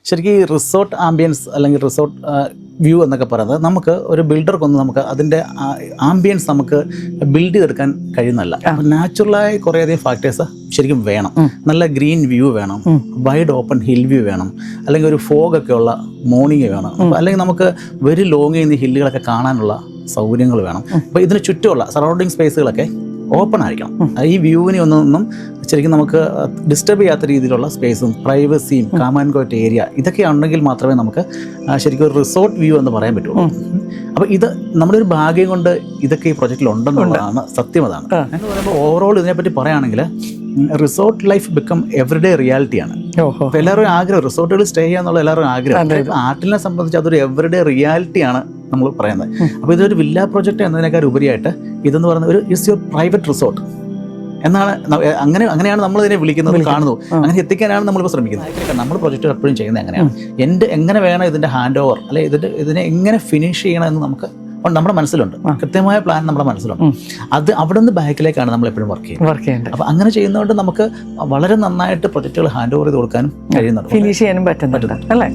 ശരിക്കും ഈ resort ambience അല്ലെങ്കിൽ റിസോർട്ട് വ്യൂ എന്നൊക്കെ പറയുന്നത് നമുക്ക് ഒരു ബിൽഡർക്കൊന്നും നമുക്ക് അതിൻ്റെ ആംബിയൻസ് നമുക്ക് ബിൽഡ് ചെയ്തെടുക്കാൻ കഴിയുന്നല്ല. നാച്ചുറലായി കുറേയധികം ഫാക്ടേഴ്സ് ശരിക്കും വേണം. നല്ല ഗ്രീൻ വ്യൂ വേണം, വൈഡ് ഓപ്പൺ ഹിൽ വ്യൂ വേണം, അല്ലെങ്കിൽ ഒരു ഫോഗൊക്കെ ഉള്ള മോർണിംഗ് വേണം, അല്ലെങ്കിൽ നമുക്ക് വെരി ലോങ് ചെയ്യുന്ന ഹില്ലുകളൊക്കെ കാണാനുള്ള സൗകര്യങ്ങൾ വേണം. അപ്പോൾ ഇതിന് ചുറ്റുമുള്ള സറൗണ്ടിങ് സ്പേസുകളൊക്കെ ഓപ്പൺ ആയിരിക്കണം. ഈ വ്യൂവിനെ ഒന്നും ശരിക്കും നമുക്ക് ഡിസ്റ്റർബ് ചെയ്യാത്ത രീതിയിലുള്ള സ്പേസും പ്രൈവസിയും കാം ആൻഡ് ക്വയറ്റ് ഏരിയ ഇതൊക്കെ ഉണ്ടെങ്കിൽ മാത്രമേ നമുക്ക് ശരിക്കും ഒരു റിസോർട്ട് വ്യൂ എന്ന് പറയാൻ പറ്റുള്ളൂ. അപ്പോൾ ഇത് നമ്മുടെ ഒരു ഭാഗ്യം കൊണ്ട് ഇതൊക്കെ ഈ പ്രൊജക്റ്റിൽ ഉണ്ടെന്നുള്ളതാണ് സത്യം. അതാണ് എന്ന് പറയുമ്പോൾ ഓവറോൾ ഇതിനെപ്പറ്റി പറയുകയാണെങ്കിൽ റിസോർട്ട് ലൈഫ് ബിക്കം എവറിഡേ റിയാലിറ്റിയാണ്. അപ്പോൾ എല്ലാവരും ആഗ്രഹം റിസോർട്ടുകളിൽ സ്റ്റേ ചെയ്യാന്നുള്ള എല്ലാവരും ആഗ്രഹം. ആർട്ടിനെ സംബന്ധിച്ച് അതൊരു എവറിഡേ റിയാലിറ്റിയാണ് നമ്മൾ പറയുന്നത്. അപ്പോൾ ഇതൊരു വില്ല പ്രൊജക്റ്റ് എന്നതിനേക്കാൾ ഉപരിയായിട്ട് ഇതെന്ന് പറയുന്നത് ഒരു ഇറ്റ്സ് യുവർ പ്രൈവറ്റ് റിസോർട്ട് എന്നാണ്. അങ്ങനെയാണ് നമ്മൾ ഇതിനെ വിളിക്കുന്നത്, കാണുന്നു. അങ്ങനെ എത്തിക്കാനാണ് നമ്മളിപ്പോൾ ശ്രമിക്കുന്നത്. നമ്മൾ പ്രൊജക്റ്റ് എപ്പോഴും ചെയ്യുന്നത് എങ്ങനെയാണ്, എങ്ങനെ വേണം ഇതിൻ്റെ ഹാൻഡ് ഓവർ, അല്ലെ ഇതിനെ എങ്ങനെ ഫിനിഷ് ചെയ്യണം എന്ന് നമുക്ക് നമ്മുടെ മനസ്സിലുണ്ട്. കൃത്യമായ പ്ലാൻ നമ്മുടെ മനസ്സിലുണ്ട്. അത് അവിടെ നിന്ന് ബാക്കിലേക്കാണ് നമ്മൾ എപ്പോഴും വർക്ക് ചെയ്യുന്നത്. അപ്പോൾ അങ്ങനെ ചെയ്യുന്നതുകൊണ്ട് നമുക്ക് വളരെ നന്നായിട്ട് പ്രൊജക്റ്റുകൾ ഹാൻഡ് ഓവർ ചെയ്ത് കൊടുക്കാനും കഴിയുന്നുണ്ട്, ഫിനിഷ് ചെയ്യാനും പറ്റുന്നുണ്ട് അല്ലേ.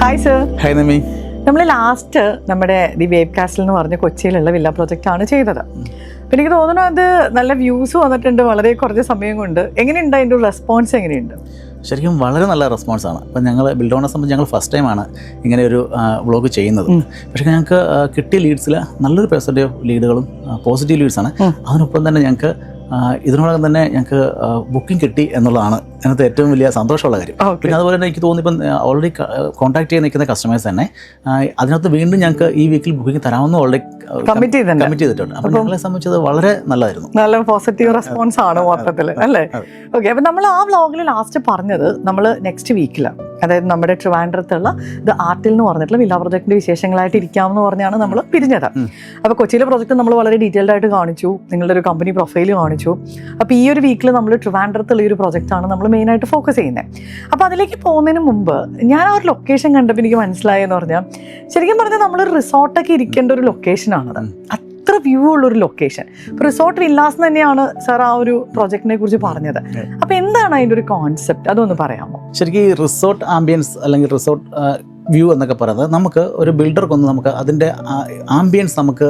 Hi sir. ഹായ് നമി. നമ്മൾ ലാസ്റ്റ് നമ്മുടെ ദി വേവ് കാസ്റ്റിൽ എന്ന് പറഞ്ഞ കൊച്ചിയിലുള്ള വില്ല പ്രോജക്റ്റ് ആണ് ചെയ്തത്. അപ്പം എനിക്ക് തോന്നുന്നു അത് നല്ല വ്യൂസ് വന്നിട്ടുണ്ട് വളരെ കുറച്ച് സമയം കൊണ്ട്. എങ്ങനെയുണ്ട് അതിൻ്റെ ഒരു റെസ്പോൺസ്? എങ്ങനെയുണ്ട്? ശരിക്കും വളരെ നല്ല റെസ്പോൺസാണ്. അപ്പം ഞങ്ങൾ ബിൽഡ് ഓണറെ സംബന്ധിച്ച് ഞങ്ങൾ ഫസ്റ്റ് ടൈമാണ് ഇങ്ങനെ ഒരു വ്ളോഗ് ചെയ്യുന്നത്. പക്ഷേ ഞങ്ങൾക്ക് കിട്ടിയ ലീഡ്സിൽ നല്ലൊരു പെർസെൻറ്റേജ് ലീഡുകളും പോസിറ്റീവ് ലീഡ്സാണ്. അതിനൊപ്പം തന്നെ ഞങ്ങൾക്ക് ഇതിനോടകം തന്നെ ഞങ്ങൾക്ക് ബുക്കിംഗ് കിട്ടി എന്നുള്ളതാണ് അതിനകത്ത് ഏറ്റവും വലിയ സന്തോഷമുള്ള കാര്യം. പിന്നെ അതുപോലെ തന്നെ എനിക്ക് തോന്നുന്നു ഇപ്പം ഓൾറെഡി കോൺടാക്ട് ചെയ്ത് നിൽക്കുന്ന കസ്റ്റമേഴ്സ് തന്നെ അതിനകത്ത് വീണ്ടും ഞങ്ങൾക്ക് ഈ വീക്കിൽ ബുക്കിംഗ് തരാമെന്ന് ഓൾറെഡി കമ്മിറ്റ് ചെയ്തിട്ടുണ്ട്. അപ്പം ഞങ്ങളെ സംബന്ധിച്ചത് വളരെ നല്ലതായിരുന്നു. നല്ല പോസിറ്റീവ് റെസ്പോൺസ് ആണ് മൊത്തത്തിൽ അല്ലേ. ഓക്കെ, അപ്പം നമ്മൾ ആ വ്ളോഗിൽ ലാസ്റ്റ് പറഞ്ഞത് നമ്മൾ നെക്സ്റ്റ് വീക്കിൽ, അതായത് നമ്മുടെ ട്രിവാൻഡ്രത്തുള്ള ദ ആർട്ടിൽ എന്ന് പറഞ്ഞിട്ടുള്ള വില്ല പ്രൊജക്ടിന്റെ വിശേഷങ്ങളായിട്ട് ഇരിക്കാമെന്ന് പറഞ്ഞാണ് നമ്മൾ പിരിഞ്ഞത്. അപ്പോൾ കൊച്ചിയിലെ പ്രൊജക്ട് നമ്മൾ വളരെ ഡീറ്റെയിൽഡ് ആയിട്ട് കാണിച്ചു, നിങ്ങളുടെ ഒരു കമ്പനി പ്രൊഫൈൽ കാണിച്ചു. അപ്പോൾ ഈ ഒരു വീക്കിൽ നമ്മൾ ട്രിവാൻഡ്രത്തുള്ള ഈ ഒരു പ്രൊജക്റ്റാണ് നമ്മൾ മെയിനായിട്ട് ഫോക്കസ് ചെയ്യുന്നത്. അപ്പോൾ അതിലേക്ക് പോകുന്നതിന് മുമ്പ് ഞാൻ ആ ഒരു ലൊക്കേഷൻ കണ്ടപ്പോൾ എനിക്ക് മനസ്സിലായെന്ന് പറഞ്ഞാൽ ശരിക്കും പറഞ്ഞാൽ നമ്മളൊരു റിസോർട്ടൊക്കെ ഇരിക്കേണ്ട ഒരു ലൊക്കേഷനാണത്. അത്ര വ്യൂ ഉള്ളൊരു ലൊക്കേഷൻ. ഇപ്പോൾ റിസോർട്ട് വില്ലാസ് തന്നെയാണ് സാർ ആ ഒരു പ്രോജക്റ്റിനെ കുറിച്ച് പറഞ്ഞത്. അപ്പോൾ എന്താണ് അതിൻ്റെ ഒരു കോൺസെപ്റ്റ്, അതൊന്ന് പറയാമോ? ശരിക്കും ഈ റിസോർട്ട് ആംബിയൻസ് അല്ലെങ്കിൽ റിസോർട്ട് വ്യൂ എന്നൊക്കെ പറയുന്നത് നമുക്ക് ഒരു ബിൽഡർക്കൊന്നും നമുക്ക് അതിൻ്റെ ആംബിയൻസ് നമുക്ക്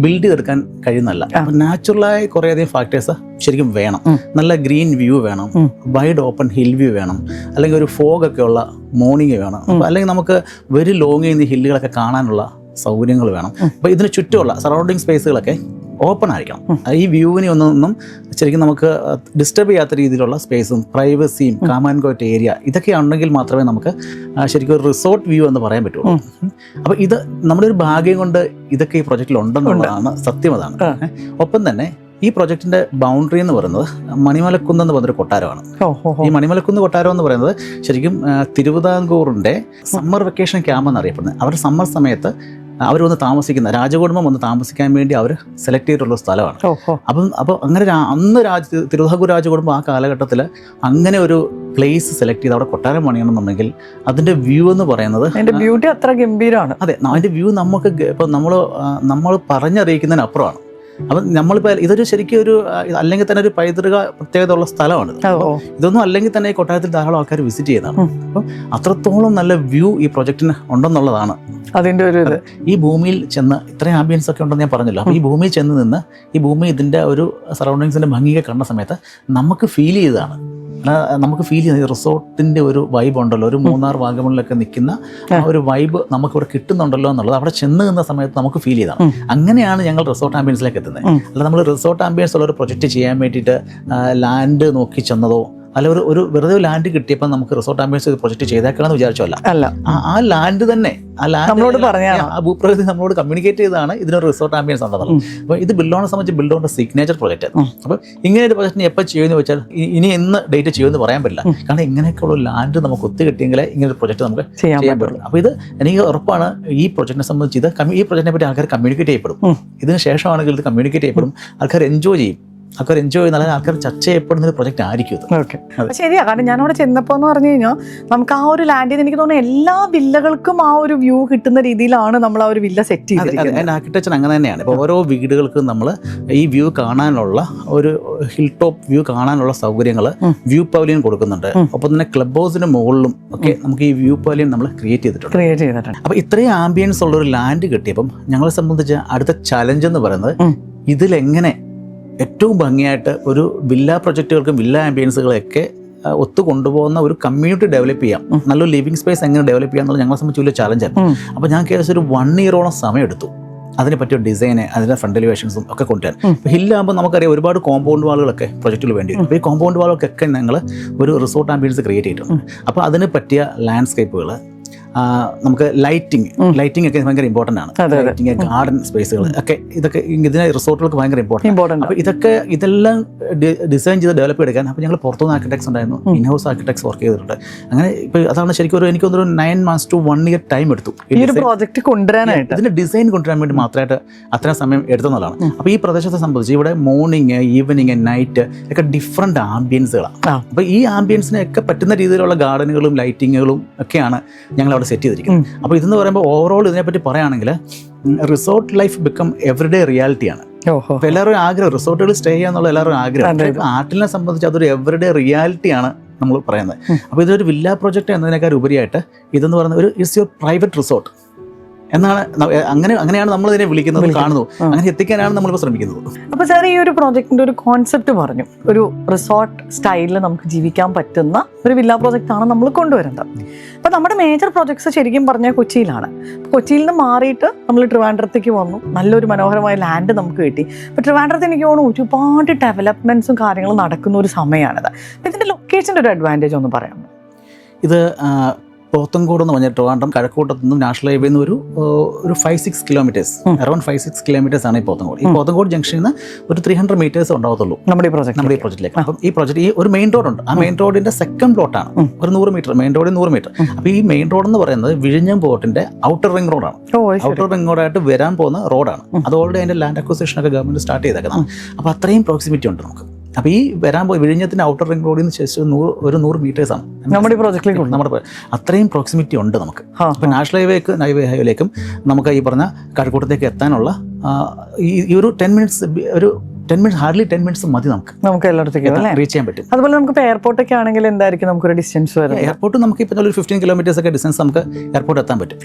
ബിൽഡ് ചെയ്തെടുക്കാൻ കഴിയുന്നല്ല. അപ്പം നാച്ചുറലായി കുറേയധികം ഫാക്ടേഴ്സ് ശരിക്കും വേണം. നല്ല ഗ്രീൻ വ്യൂ വേണം, വൈഡ് ഓപ്പൺ ഹിൽ വ്യൂ വേണം, അല്ലെങ്കിൽ ഒരു ഫോഗൊക്കെ ഉള്ള മോർണിംഗ് വേണം, അല്ലെങ്കിൽ നമുക്ക് വെരി ലോങ് ചെയ്യുന്ന ഹില്ലുകളൊക്കെ കാണാനുള്ള സൗകര്യങ്ങൾ വേണം. അപ്പോൾ ഇതിന് ചുറ്റുമുള്ള സറൗണ്ടിങ് സ്പേസുകളൊക്കെ ഓപ്പൺ ആയിരിക്കണം. ഈ വ്യൂവിനെ ഒന്നും ശരിക്കും നമുക്ക് ഡിസ്റ്റർബ് ചെയ്യാത്ത രീതിയിലുള്ള സ്പേസും പ്രൈവസിയും കാം ആൻഡ് ക്വയറ്റ് ഏരിയ ഇതൊക്കെ ഉണ്ടെങ്കിൽ മാത്രമേ നമുക്ക് ശരിക്കും ഒരു റിസോർട്ട് വ്യൂ എന്ന് പറയാൻ പറ്റുള്ളൂ. അപ്പോൾ ഇത് നമ്മുടെ ഒരു ഭാഗ്യം കൊണ്ട് ഇതൊക്കെ ഈ പ്രൊജക്റ്റിൽ ഉണ്ടെന്നുള്ളതാണ് സത്യം. അതാണ്. ഒപ്പം തന്നെ ഈ പ്രൊജക്റ്റിന്റെ ബൗണ്ടറി എന്ന് പറയുന്നത് മണിമലക്കുന്ന് എന്ന് പറഞ്ഞൊരു കൊട്ടാരമാണ്. ഈ മണിമലക്കുന്ന് കൊട്ടാരം എന്ന് പറയുന്നത് ശരിക്കും തിരുവിതാംകൂറിന്റെ സമ്മർ വെക്കേഷൻ ക്യാമ്പ് എന്നറിയപ്പെടുന്നത്. അവരുടെ സമ്മർ സമയത്ത് അവർ വന്ന് താമസിക്കുന്ന രാജകുടുംബം വന്ന് താമസിക്കാൻ വേണ്ടി അവർ സെലക്ട് ചെയ്തിട്ടുള്ള സ്ഥലമാണ്. അപ്പോൾ അങ്ങനെ അന്ന് തിരുവിതാംകൂർ രാജകുടുംബം ആ കാലഘട്ടത്തിൽ അങ്ങനെ ഒരു പ്ലേസ് സെലക്ട് ചെയ്ത് അവിടെ കൊട്ടാരം പണിയണമെന്നുണ്ടെങ്കിൽ അതിൻ്റെ വ്യൂ എന്ന് പറയുന്നത് ബ്യൂട്ടി അത്ര ഗംഭീരമാണ്. അതെ, അതിൻ്റെ വ്യൂ നമുക്ക് ഇപ്പം നമ്മൾ പറഞ്ഞറിയിക്കുന്നതിനപ്പുറമാണ്. അപ്പം നമ്മളിപ്പോൾ ഇതൊരു ശരിക്കും ഒരു അല്ലെങ്കിൽ തന്നെ ഒരു പൈതൃക പ്രത്യേകത ഉള്ള സ്ഥലമാണ്. ഇതൊന്നും അല്ലെങ്കിൽ തന്നെ ഈ കൊട്ടാരത്തിൽ ധാരാളം ആൾക്കാർ വിസിറ്റ് ചെയ്യുന്നതാണ്. അപ്പം അത്രത്തോളം നല്ല വ്യൂ ഈ പ്രൊജക്റ്റിന് ഉണ്ടെന്നുള്ളതാണ് അതിൻ്റെ ഒരു ഇത്. ഈ ഭൂമിയിൽ ചെന്ന് ഇത്രയും ആംബിയൻസ് ഒക്കെ ഉണ്ടെന്ന് ഞാൻ പറഞ്ഞല്ലോ. അപ്പോൾ ഈ ഭൂമിയിൽ ചെന്ന് നിന്ന് ഈ ഭൂമി ഇതിൻ്റെ ഒരു സറൗണ്ടിങ്സിൻ്റെ ഭംഗിയൊക്കെ കണ്ട സമയത്ത് നമുക്ക് ഫീൽ ചെയ്തതാണ്. നമുക്ക് ഫീൽ ചെയ്യുന്ന റിസോർട്ടിൻ്റെ ഒരു വൈബ് ഉണ്ടല്ലോ, ഒരു മൂന്നാർ വാഗമണിലൊക്കെ നിൽക്കുന്ന ആ ഒരു വൈബ് നമുക്കിവിടെ കിട്ടുന്നുണ്ടല്ലോ എന്നുള്ളത് അവിടെ ചെന്ന് നിന്ന സമയത്ത് നമുക്ക് ഫീൽ ചെയ്താണ്. അങ്ങനെയാണ് ഞങ്ങൾ റിസോർട്ട് ആംബിയൻസിലേക്ക് എത്തുന്നത്. അല്ല നമ്മൾ റിസോർട്ട് ആംബിയൻസ് ഉള്ള ഒരു പ്രൊജക്റ്റ് ചെയ്യാൻ വേണ്ടിയിട്ട് ലാൻഡ് നോക്കി ചെന്നതോ അല്ല ഒരു വെറുതെ ലാൻഡ് കിട്ടിയപ്പോൾ നമുക്ക് റിസോർട്ട് ആംബിയൻസ് പ്രൊജക്ട് ചെയ്തേക്കണമെന്ന് വിചാരിച്ചല്ല. അല്ല, ആ ലാൻഡ് തന്നെ ആ നമ്മളോട് പറഞ്ഞാണ്, ആ ഭൂപ്രകൃതി നമ്മളോട് കമ്മ്യൂണിക്കേറ്റ് ചെയ്താണ് ഇതിനൊരു റിസോർട്ട് ആംബിയൻസ് ഉണ്ടെന്നുള്ളത്. അപ്പോൾ ഇത് ബിൽഡോണെ സംബന്ധിച്ച് ബിൽഡോണിന്റെ സിഗ്നേച്ചർ പ്രൊജക്റ്റ്. അപ്പോൾ ഇങ്ങനെ ഒരു പ്രൊജക്റ്റിന് എപ്പോൾ ചെയ്യുമെന്ന് വെച്ചാൽ ഇനി എന്ന് ഡേറ്റ് ചെയ്യുമെന്ന് പറയാൻ പറ്റില്ല. കാരണം ഇങ്ങനെയൊക്കെയുള്ള ലാൻഡ് നമുക്ക് ഒത്തു കിട്ടിയെങ്കിലേ ഇങ്ങനെ ഒരു പ്രൊജക്റ്റ് നമുക്ക് ചെയ്യാൻ പറ്റുള്ളൂ. അപ്പോൾ ഇത് എനിക്ക് ഉറപ്പാണ് ഈ പ്രൊജക്റ്റിനെ സംബന്ധിച്ച് ഈ പ്രൊജക്റ്റിനെ പറ്റി ആൾക്കാർ കമ്മ്യൂണിക്കേറ്റ് ചെയ്യപ്പെടും. ഇതിന് ശേഷമാണെങ്കിൽ ഇത് കമ്മ്യൂണിക്കേറ്റ് ചെയ്യപ്പെടും, ആൾക്കാർ എൻജോയ് ചെയ്യും. ആൾക്കാർ എൻജോയ് ചെയ്യുന്ന ആൾക്കാർ ചർച്ച ചെയ്യപ്പെടുന്ന ഒരു പ്രൊജക്റ്റ് ആയിരിക്കും ഇത്. ഓക്കെ, ശരിയാ. കാരണം ഞാനവിടെ ചെന്നപ്പോൾ എന്ന് പറഞ്ഞു കഴിഞ്ഞാൽ നമുക്ക് ആ ഒരു ലാൻഡിൽ നിന്ന് എനിക്ക് തോന്നുന്നു എല്ലാ വില്ലകൾക്കും ആ ഒരു വ്യൂ കിട്ടുന്ന രീതിയിലാണ് നമ്മൾ ആ ഒരു വില്ല സെറ്റ് ചെയ്തിരിക്കുന്നത്. അതിൻ്റെ ആർക്കിടെക്ചർ അങ്ങനെ തന്നെയാണ്. ഇപ്പോൾ ഓരോ വീടുകൾക്കും നമ്മൾ ഈ വ്യൂ കാണാനുള്ള ഒരു ഹിൽ ടോപ്പ് വ്യൂ കാണാനുള്ള സൗകര്യങ്ങൾ വ്യൂ പവലിയൻ കൊടുക്കുന്നുണ്ട്. ഒപ്പം തന്നെ ക്ലബ് ഹൗസിന് മുകളിലും ഒക്കെ നമുക്ക് ഈ വ്യൂ പവലിയൻ നമ്മൾ ക്രിയേറ്റ് ചെയ്തിട്ടുണ്ട്. അപ്പോൾ ഇത്രയും ആംബിയൻസ് ഉള്ള ഒരു ലാൻഡ് കിട്ടിയപ്പം ഞങ്ങളെ സംബന്ധിച്ച് അടുത്ത ചലഞ്ച് എന്ന് പറയുന്നത് ഇതിലെങ്ങനെ ഏറ്റവും ഭംഗിയായിട്ട് ഒരു വില്ല പ്രൊജക്റ്റുകൾക്കും വില്ല ആംബിയൻസുകളൊക്കെ ഒത്തു കൊണ്ടുപോകുന്ന ഒരു കമ്മ്യൂണിറ്റി ഡെവലപ്പ് ചെയ്യാം, നല്ലൊരു ലിവിങ് സ്പേസ് എങ്ങനെ ഡെവലപ്പ് ചെയ്യാം എന്നുള്ളത് ഞങ്ങളെ സംബന്ധിച്ച് വലിയ ചലഞ്ചാണ്. അപ്പോൾ ഞാൻ കേസ് ഒരു 1 ഇയറോളം സമയം എടുത്തു അതിനെ പറ്റിയ ഡിസൈന്, അതിൻ്റെ ഫ്രണ്ട് എലിവേഷൻസും ഒക്കെ കൊണ്ടുവരാൻ. ഇപ്പോൾ ഹില്ലാകുമ്പോൾ നമുക്കറിയാം ഒരുപാട് കോമ്പൗണ്ട് വാളുകളൊക്കെ പ്രൊജക്റ്റിൽ വേണ്ടി വരും. അപ്പോൾ ഈ കോമ്പൗണ്ട് വാളുകൾക്കൊക്കെ ഞങ്ങൾ ഒരു റിസോർട്ട് ആംബിയൻസ് ക്രിയേറ്റ് ചെയ്തിട്ടുണ്ട്. അപ്പോൾ അതിന് പറ്റിയ ലാൻഡ്സ്കേപ്പുകൾ, നമുക്ക് ലൈറ്റിംഗ് ഒക്കെ ഭയങ്കര ഇമ്പോർട്ടൻ്റ് ആണ്. ലൈറ്റിംഗ്, ഗാർഡൻ സ്പേസുകൾ ഒക്കെ ഇതൊക്കെ ഇതിനെ റിസോർട്ടുകൾക്ക് ഭയങ്കര ഇമ്പോർട്ടൻ്റ്. അപ്പോൾ ഇതെല്ലാം ഡിസൈൻ ചെയ്ത് ഡെവലപ്പ് എടുക്കാൻ അപ്പോൾ ഞങ്ങൾ പുറത്തുനിന്ന് ആർക്കിടെക്ട്സ് ഉണ്ടായിരുന്നു, ഇൻഹൗസ് ആർക്കിടെക്ട്സ് വർക്ക് ചെയ്തിട്ടുണ്ട്. അങ്ങനെ ഇപ്പോൾ അതാണ് ശരിക്കും എനിക്കൊരു 9 months to 1 year ടൈം എടുത്തു ഈ ഒരു പ്രോജക്റ്റ് കൊണ്ടുവരാനായിട്ട്. ഇതിന്റെ ഡിസൈൻ കൊണ്ടുവരാൻ വേണ്ടി മാത്രമായിട്ട് അത്രയും സമയം എടുത്തുള്ളതാണ്. അപ്പോൾ ഈ പ്രദേശത്തെ സംബന്ധിച്ച് ഇവിടെ മോർണിംഗ്, ഈവനിങ്, നൈറ്റ് ഒക്കെ ഡിഫറെൻറ്റ് ആംബിയൻസുകളാണ്. അപ്പോൾ ഈ ആംബിയൻസിനൊക്കെ പറ്റുന്ന രീതിയിലുള്ള ഗാർഡനുകളും ലൈറ്റിങ്ങുകളും ഒക്കെയാണ് ഞങ്ങൾ അവിടെ സെറ്റ് ചെയ്തിരിക്കുന്നത്. അപ്പോൾ ഇതെന്ന് പറയുമ്പോൾ ഓവറോൾ ഇതിനെപ്പറ്റി പറയുകയാണെങ്കിൽ റിസോർട്ട് ലൈഫ് ബിക്കം എവറിഡേ റിയാലിറ്റിയാണ്. അപ്പോൾ എല്ലാവരും ആഗ്രഹം റിസോർട്ടുകളിൽ സ്റ്റേ ചെയ്യാന്നുള്ള എല്ലാവരും ആഗ്രഹം. ആർട്ടിനെ സംബന്ധിച്ച് അതൊരു എവറിഡേ റിയാലിറ്റിയാണ് നമ്മൾ പറയുന്നത്. അപ്പോൾ ഇതൊരു വില്ല പ്രൊജക്റ്റ് എന്നതിനേക്കാൾ ഉപരിയായിട്ട് ഇതെന്ന് പറയുന്നത് ഇറ്റ്സ് യുവർ പ്രൈവറ്റ് റിസോർട്ട് എന്നാണ്, അങ്ങനെയാണ് നമ്മൾ ഇതിനെ വിളിക്കുന്നത്, കാണുന്നു. അങ്ങനെ എത്തിക്കാനാണ് നമ്മളിപ്പോൾ ശ്രമിക്കുന്നത്. അപ്പോൾ സാർ ഈ ഒരു പ്രോജക്റ്റിന്റെ ഒരു കോൺസെപ്റ്റ് പറഞ്ഞു, ഒരു റിസോർട്ട് സ്റ്റൈലിൽ നമുക്ക് ജീവിക്കാൻ പറ്റുന്ന ഒരു വില്ല പ്രോജക്റ്റ് ആണ് നമ്മൾ കൊണ്ടുവരുന്നത്. അപ്പോൾ നമ്മുടെ മേജർ പ്രോജക്ട്സ് ശരിക്കും പറഞ്ഞാൽ കൊച്ചിയിലാണ്. കൊച്ചിയിൽ നിന്ന് മാറിയിട്ട് നമ്മൾ ട്രിവാൻഡ്രത്തേക്ക് വന്നു, നല്ലൊരു മനോഹരമായ ലാൻഡ് നമുക്ക് കിട്ടി. അപ്പോൾ ട്രിവാൻഡ്രത്ത് എനിക്ക് തോന്നുന്നു ഒരുപാട് ഡെവലപ്മെന്റ്സും കാര്യങ്ങളും നടക്കുന്ന ഒരു സമയമാണിത്. അപ്പോൾ ഇതിന്റെ ലൊക്കേഷൻ്റെ ഒരു അഡ്വാൻറ്റേജ് ഒന്ന് പറയാമോ? ഇത് പോത്തങ്കോട് എന്ന് പറഞ്ഞാൽ ട്രിവാൻഡ്രം കഴക്കൂട്ടത്തു നിന്നും നാഷണൽ ഹൈവേയിൽ നിന്ന് ഒരു 5-6 കിലോമീറ്റേഴ്സ്, അറൌണ്ട് 5-6 കിലോമീറ്റേഴ്സ് ആണ് ഈ പോത്തങ്കോട്. ഈ പോത്തങ്കോട് ജംഗ്ഷനിൽ നിന്ന് ഒരു 300 meters ഉണ്ടാവത്തുള്ളൂ നമ്മുടെ ഈ പ്രോജക്റ്റിലേക്ക്. അപ്പം ഈ പ്രോജക്റ്റ് ഈ ഒരു മെയിൻ റോഡ് ഉണ്ട്, ആ മെയിൻ റോഡിന്റെ സെക്കൻഡ് പ്ലോട്ടാണ്, ഒരു 100 meter, മെയിൻ റോഡിൽ 100 meter. അപ്പോൾ ഈ മെയിൻ റോഡ് എന്ന് പറയുന്നത് വിഴിഞ്ഞം പോർട്ടിന്റെ ഔട്ടർ റിംഗ് റോഡാണ്. ഔട്ടർ റിംഗ് റോഡായിട്ട് വരാൻ പോകുന്ന റോഡാണ്. അത് ഓൾറെഡി അതിന്റെ ലാൻഡ് അക്വിസിഷൻ ഒക്കെ ഗവൺമെന്റ് സ്റ്റാർട്ട് ചെയ്തേക്കുന്നതാണ്. അപ്പോൾ അത്രയും പ്രോക്സിമിറ്റി ഉണ്ട് നമുക്ക്. അപ്പോൾ ഈ വരാൻ പോയി വിഴിഞ്ഞത്തിന്റെ ഔട്ടർ റിംഗ് റോഡിൽ നിന്ന് ശേഷം ഒരു 100 meters ആണ് നമ്മുടെ പ്രോജക്റ്റിലേക്ക്. നമ്മുടെ അത്രയും പ്രോക്സിമിറ്റി ഉണ്ട് നമുക്ക്. അപ്പോൾ നാഷണൽ ഹൈവേയിലേക്കും നമുക്ക് ഈ പറഞ്ഞ കഴക്കൂട്ടത്തേക്ക് എത്താനുള്ള ഈ ഒരു 10 minutes ഹാർഡ്ലി 10 minutes മതി നമുക്ക് എല്ലായിടത്തേക്കും റീച്ച് ചെയ്യാൻ പറ്റും. അതുപോലെ നമുക്ക് എയർപോർട്ടൊക്കെ ആണെങ്കിൽ എന്തായിരിക്കും നമുക്കൊരു ഡിസ്റ്റൻസ് വരുന്നത്? എയർപോർട്ട് നമുക്ക് ഇപ്പം ഒരു 15 kilometers ഒക്കെ ഡിസ്റ്റൻസ് നമുക്ക് എയർപോർട്ട് എത്താൻ പറ്റും.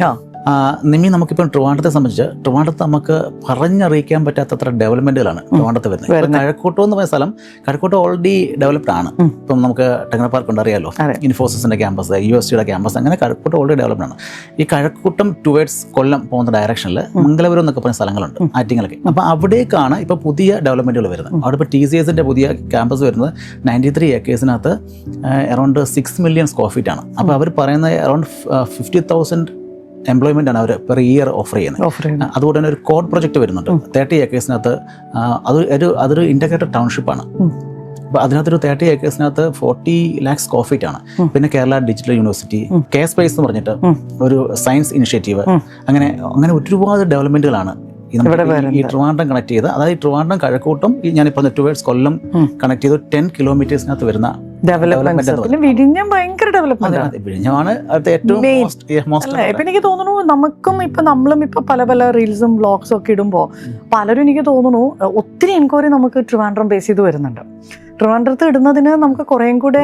നിമി നമുക്കിപ്പം ട്രിവാൻഡ്രത്തെ സംബന്ധിച്ച് ട്രിവാൻഡ്രത്ത് നമുക്ക് പറഞ്ഞറിയിക്കാൻ പറ്റാത്തത്ര ഡെവലപ്മെന്റുകളാണ് ട്രിവാൻഡ്രത്ത് വരുന്നത്. കഴക്കൂട്ടം എന്ന് പറയുന്ന സ്ഥലം കഴക്കൂട്ടം ഓൾറെഡി ഡെവലപ്ഡ് ആണ്. ഇപ്പം നമുക്ക് ടെക്നോ പാർക്ക് ഉണ്ട്, അറിയാലോ, ഇൻഫോസിസിന്റെ ക്യാമ്പസ്, USTയുടെ ക്യാമ്പസ്, അങ്ങനെ കഴക്കൂട്ടം ഓൾറെഡി ഡെവലപ്ഡ് ആണ്. ഈ കഴക്കൂട്ടം ടുവേർഡ്സ് കൊല്ലം പോകുന്ന ഡയറക്ഷനിൽ മംഗലപുരം എന്നൊക്കെ പറഞ്ഞ സ്ഥലങ്ങളുണ്ട്, ആറ്റിങ്ങലൊക്കെ. അപ്പോൾ അവിടേക്കാണ് ഇപ്പോൾ പുതിയ ഡെവലപ്മെന്റുകൾ വരുന്നത്. അവിടെ ഇപ്പോൾ TCSന്റെ പുതിയ ക്യാമ്പസ് വരുന്നത് 93 acres around 6 million square feet ആണ്. അപ്പോൾ അവർ പറയുന്നത് അറൌണ്ട് 50,000 എംപ്ലോയ്മെന്റ് ആണ് അവർ പെർ ഇയർ ഓഫർ ചെയ്യുന്നത്. അതുകൊണ്ട് തന്നെ ഒരു കോഡ് പ്രൊജക്ട് വരുന്നുണ്ട് 30 acres. അതൊരു ഇന്റഗ്രേറ്റഡ് ടൗൺഷിപ്പാണ്. അപ്പോൾ അതിനകത്തൊരു 30 acres 40 lakh square feet ആണ്. പിന്നെ കേരള ഡിജിറ്റൽ യൂണിവേഴ്സിറ്റി, K-Space എന്ന് പറഞ്ഞിട്ട് ഒരു സയൻസ് ഇനിഷ്യേറ്റീവ്, അങ്ങനെ ഒരുപാട് ഡെവലപ്മെന്റുകളാണ് ഈ ട്രിവാൻഡ്രം കണക്ട് ചെയ്ത്, അതായത് ട്രിവാൻഡ്രം കഴക്കൂട്ടം ഞാൻ ഇപ്പൊ ടുവേർഡ്സ് കൊല്ലം കണക്ട് ചെയ്ത് 10 kilometers വരുന്ന ഡെവലപ്മെന്റ്. വിഴിഞ്ഞം ഭയങ്കര ഡെവലപ്മെന്റ്. വിഴിഞ്ഞമാണ് ഏറ്റവും ഇപ്പൊ എനിക്ക് തോന്നുന്നു നമുക്കും നമ്മളും പല റീൽസും വ്ളോഗ്സും ഒക്കെ ഇടുമ്പോൾ പലരും എനിക്ക് തോന്നുന്നു ഒത്തിരി എൻക്വയറി നമുക്ക് ട്രിവാൻഡ്രം ബേസ് ചെയ്ത് വരുന്നുണ്ട്. ട്രിവാൻഡ്രത്ത് ഇടുന്നതിന് നമുക്ക് കുറേയും കൂടെ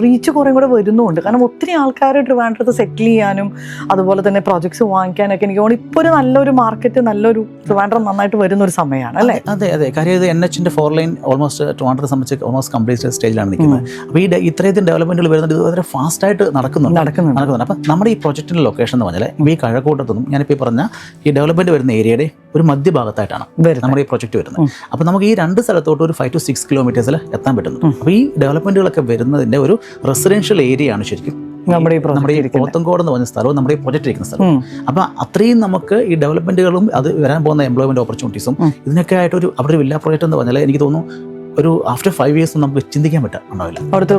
റീച്ച് വരുന്നുണ്ട്. കാരണം ഒത്തിരി ആൾക്കാർ ട്രിവാൻഡ്രത്ത് സെറ്റിൽ ചെയ്യാനും അതുപോലെ തന്നെ പ്രോജക്ട്സ് വാങ്ങിക്കാനൊക്കെ എനിക്ക് തോന്നുന്നു ഇപ്പോൾ ഒരു നല്ലൊരു മാർക്കറ്റ്, നല്ലൊരു ട്രിവാൻഡ്രം നന്നായിട്ട് വരുന്ന ഒരു സമയമാണ് അല്ലേ? അതെ. കാര്യം ഇത് NHന്റെ 4 lane ഓൾമോസ്റ്റ് ട്രിവാൻഡ്രത്തെ സംബന്ധിച്ച് ഓൾമോസ്റ്റ് കംപ്ലീറ്റ് സ്റ്റേജിലാണ് നിൽക്കുന്നത്. അപ്പോൾ ഈ ഇത്രയധികം ഡെവലപ്മെന്റുകൾ വരുന്നുണ്ട്, ഇത് വളരെ ഫാസ്റ്റായിട്ട് നടക്കുന്നുണ്ട്. അപ്പം നമ്മുടെ ഈ പ്രൊജക്റ്റിന്റെ ലൊക്കേഷൻ എന്ന് പറഞ്ഞാൽ ഈ കഴക്കൂട്ടത്തുനിന്നും ഞാനിപ്പോൾ പറഞ്ഞ ഈ ഡെവലപ്മെന്റ് വരുന്ന ഏരിയയുടെ ഒരു മധ്യഭാഗത്തായിട്ടാണ് നമ്മുടെ ഈ പ്രൊജക്ട് വരുന്നത്. അപ്പോൾ നമുക്ക് ഈ രണ്ട് സ്ഥലത്തോട്ട് ഒരു 5 to 6 kilometers നടത്താൻ പറ്റുന്നുണ്ട്. അപ്പോൾ ഈ ഡെവലപ്മെൻറ്റുകളൊക്കെ വരുന്നതിൻ്റെ ഒരു റെസിഡൻഷ്യൽ ഏരിയ ആണ് ശരിക്കും നമ്മുടെ ഈ പോത്തൻകോട് എന്ന് പറഞ്ഞ സ്ഥലവും നമ്മുടെ ഈ പ്രൊജക്റ്റ് ഇരിക്കുന്ന സ്ഥലവും. അപ്പോൾ അത്രയും നമുക്ക് ഈ ഡെവലപ്മെൻറ്റുകളും അത് വരാൻ പോകുന്ന എംപ്ലോയ്മെൻറ്റ് ഓപ്പർച്യൂണിറ്റീസും ഇതിനൊക്കെ ആയിട്ടൊരു അവിടെ വില്ല പ്രോജക്റ്റ് എന്ന് പറഞ്ഞാൽ എനിക്ക് തോന്നുന്നു ഒരു ആഫ്റ്റർ 5 years നമുക്ക് ചിന്തിക്കാൻ പറ്റുന്നുണ്ടാവില്ല അവിടുത്തെ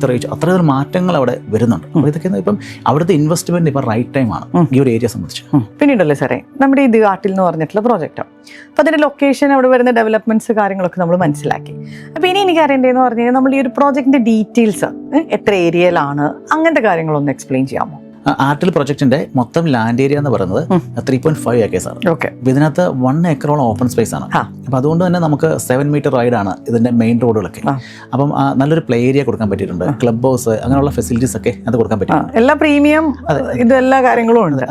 റേഞ്ച് അത്രയും മാറ്റങ്ങൾ അവിടെ വരുന്നുണ്ട്. അപ്പോൾ ഇതൊക്കെ ഇപ്പം അവിടുത്തെ ഇൻവെസ്റ്റ്മെന്റ് ഇപ്പം റൈറ്റ് ടൈമാണ് ഈ ഒരു ഏരിയ സംബന്ധിച്ച്. പിന്നീടല്ലേ സാറേ നമ്മുടെ ഇത് ആട്ടിൽ എന്ന് പറഞ്ഞിട്ടുള്ള പ്രോജക്റ്റ്, അപ്പോൾ അതിന്റെ ലൊക്കേഷൻ, അവിടെ വരുന്ന ഡെവലപ്മെന്റ്സ് കാര്യങ്ങളൊക്കെ നമ്മൾ മനസ്സിലാക്കി. അപ്പോൾ ഇനി എനിക്ക് അറിയേണ്ടതെന്ന് പറഞ്ഞു കഴിഞ്ഞാൽ നമ്മൾ ഈ ഒരു പ്രോജക്റ്റിന്റെ ഡീറ്റെയിൽസ്, എത്ര ഏരിയയിലാണ്, അങ്ങനത്തെ കാര്യങ്ങളൊന്ന് എക്സ്പ്ലെയിൻ ചെയ്യാമോ? ആർട്ടിൽ പ്രൊജക്ടിന്റെ മൊത്തം ലാൻഡ് ഏരിയ എന്ന് പറയുന്നത് 3.5 acres ആണ്. അപ്പോൾ ഇതിനകത്ത് 1 acre ഓപ്പൺ സ്പേസ് ആണ്. അപ്പോൾ അതുകൊണ്ട് തന്നെ നമുക്ക് 7 meter റൈഡാണ് ഇതിന്റെ മെയിൻ റോഡുകളൊക്കെ. അപ്പം നല്ലൊരു പ്ലേ ഏരിയ കൊടുക്കാൻ പറ്റിയിട്ടുണ്ട്, ക്ലബ് ഹൗസ് അങ്ങനെയുള്ള ഫെസിലിറ്റീസ് ഒക്കെ അത് കൊടുക്കാൻ പറ്റും. എല്ലാ പ്രീമിയം ഇതെല്ലാ കാര്യങ്ങളും ഉണ്ട്.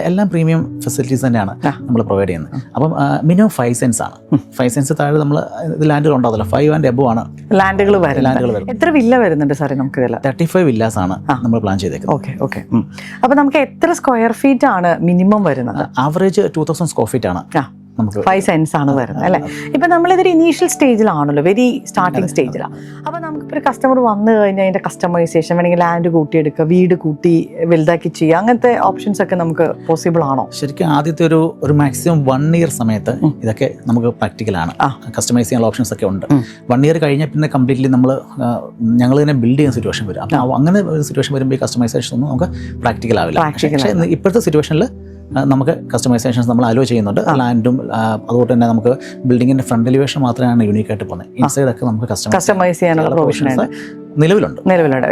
എല്ലാം പ്രീമിയം ഫെസിലിറ്റീസ് തന്നെയാണ് നമ്മൾ പ്രൊവൈഡ് ചെയ്യുന്നത്. അപ്പം മിനിമം 5 cents ആണ്. 5 cents താഴെ നമ്മൾ ഇത് ലാൻഡുകൾ ഉണ്ടാവില്ല. 5 and above ആണ് ലാൻഡുകൾ വരുന്നത്. എത്ര വില്ല വരുന്നുണ്ട് സാറേ നമുക്ക് ഇതിൽ? 35 villas ആണ് നമ്മൾ പ്ലാൻ ചെയ്തേക്കുന്നത്. ഓക്കെ. അപ്പൊ നമുക്ക് എത്ര സ്ക്വയർ ഫീറ്റ് ആണ് മിനിമം വരുന്നത്? ആവറേജ് 2000 square feet ആണ്. 5 cents ആണ് വരുന്നത് അല്ലേ? ഇപ്പൊ നമ്മളിതൊരു ഇനീഷ്യൽ സ്റ്റേജിലാണല്ലോ, വെരി സ്റ്റാർട്ടിങ് സ്റ്റേജിലാണ്. അപ്പൊ നമുക്കിപ്പോൾ ഒരു കസ്റ്റമർ വന്നു കഴിഞ്ഞാൽ അതിന്റെ കസ്റ്റമൈസേഷൻ വേണമെങ്കിൽ ലാൻഡ് കൂട്ടിയെടുക്കുക, വീട് കൂട്ടി വലുതാക്കി ചെയ്യുക, അങ്ങനത്തെ ഓപ്ഷൻസ് ഒക്കെ നമുക്ക് പോസിബിൾ ആണോ? ശരിക്കും ആദ്യത്തെ ഒരു മാക്സിമം 1 year സമയത്ത് ഇതൊക്കെ നമുക്ക് പ്രാക്ടിക്കലാണ്. കസ്റ്റമൈസ് ചെയ്യാനുള്ള ഓപ്ഷൻസ് ഒക്കെ ഉണ്ട്. 1 year കഴിഞ്ഞാൽ പിന്നെ കംപ്ലീറ്റ്ലി ഞങ്ങൾ തന്നെ ബിൽഡ് ചെയ്യുന്ന സിറ്റുവേഷൻ വരും. അപ്പോൾ അങ്ങനെ ഒരു സിറ്റുവേഷൻ വരുമ്പോൾ ഈ കസ്റ്റമൈസേഷൻ ഒന്നും നമുക്ക് പ്രാക്ടിക്കൽ ആവില്ല. പക്ഷേ ഇപ്പോഴത്തെ സിറ്റുവേഷനിൽ നമുക്ക് കസ്റ്റമൈസേഷൻസ് നമ്മൾ അലോ ചെയ്യുന്നുണ്ട്. ലാൻഡും അതുകൊണ്ട് തന്നെ നമുക്ക് ബിൽഡിങ്ങിന്റെ ഫ്രണ്ട് എലിവേഷൻ മാത്രമാണ് യൂണിക്കായിട്ട് പോകുന്നത്. ഇൻസൈഡ് ഒക്കെ നമുക്ക് കസ്റ്റമൈസ് ചെയ്യാനുള്ള പ്രൊവിഷൻസ് നിലവിലുണ്ട്.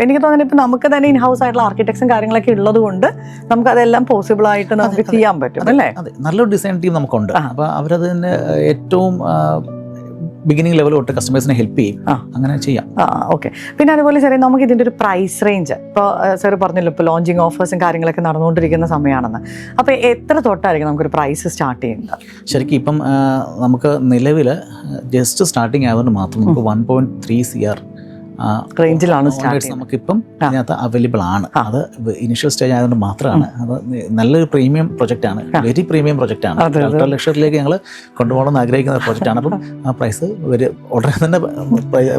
എനിക്ക് തോന്നുന്നു ഇപ്പം നമുക്ക് തന്നെ ഇൻ ഹൗസ് ആയിട്ടുള്ള ആർക്കിടെക്ട്സും കാര്യങ്ങളൊക്കെ ഉള്ളത് കൊണ്ട് നമുക്ക് അതെല്ലാം പോസിബിൾ ആയിട്ട് നമുക്ക് ചെയ്യാൻ പറ്റും അല്ലേ? അതെ, നല്ലൊരു ഡിസൈൻ ടീം നമുക്കുണ്ട്. അപ്പോൾ അവരത് തന്നെ ഏറ്റവും ബിഗിനിങ് ലെവൽ തൊട്ട് കസ്റ്റമേഴ്സിനെ ഹെൽപ്പ് ചെയ്യും, അങ്ങനെ ചെയ്യാം. ഓക്കെ. പിന്നെ അതുപോലെ സാറേ നമുക്ക് ഇതിൻ്റെ ഒരു പ്രൈസ് റേഞ്ച്, ഇപ്പോൾ സാർ പറഞ്ഞല്ലോ ഇപ്പോൾ ലോഞ്ചിങ് ഓഫേഴ്സും കാര്യങ്ങളൊക്കെ നടന്നുകൊണ്ടിരിക്കുന്ന സമയമാണെന്ന്. അപ്പോൾ എത്ര തൊട്ടായിരിക്കും നമുക്കൊരു പ്രൈസ് സ്റ്റാർട്ട് ചെയ്യുന്നത്? ശരിക്കും ഇപ്പം നമുക്ക് നിലവിൽ ജസ്റ്റ് സ്റ്റാർട്ടിങ് ആയതുകൊണ്ട് മാത്രം നമുക്ക് 1.3 CR റേഞ്ചിലാണ് നമുക്കിപ്പം ഇതിനകത്ത് അവൈലബിൾ ആണ്. അത് ഇനിഷ്യൽ സ്റ്റേജ് ആയതുകൊണ്ട് മാത്രമാണ്. അത് നല്ലൊരു പ്രീമിയം പ്രൊജക്റ്റ് ആണ്, വെരി പ്രീമിയം പ്രൊജക്റ്റ് ആണ്. അൾട്രാ ലക്ഷറിലേക്ക് ഞങ്ങൾ കൊണ്ടുപോകണമെന്ന് ആഗ്രഹിക്കുന്ന പ്രൊജക്റ്റ് ആണ്. അപ്പം ആ പ്രൈസ് ഉടനെ തന്നെ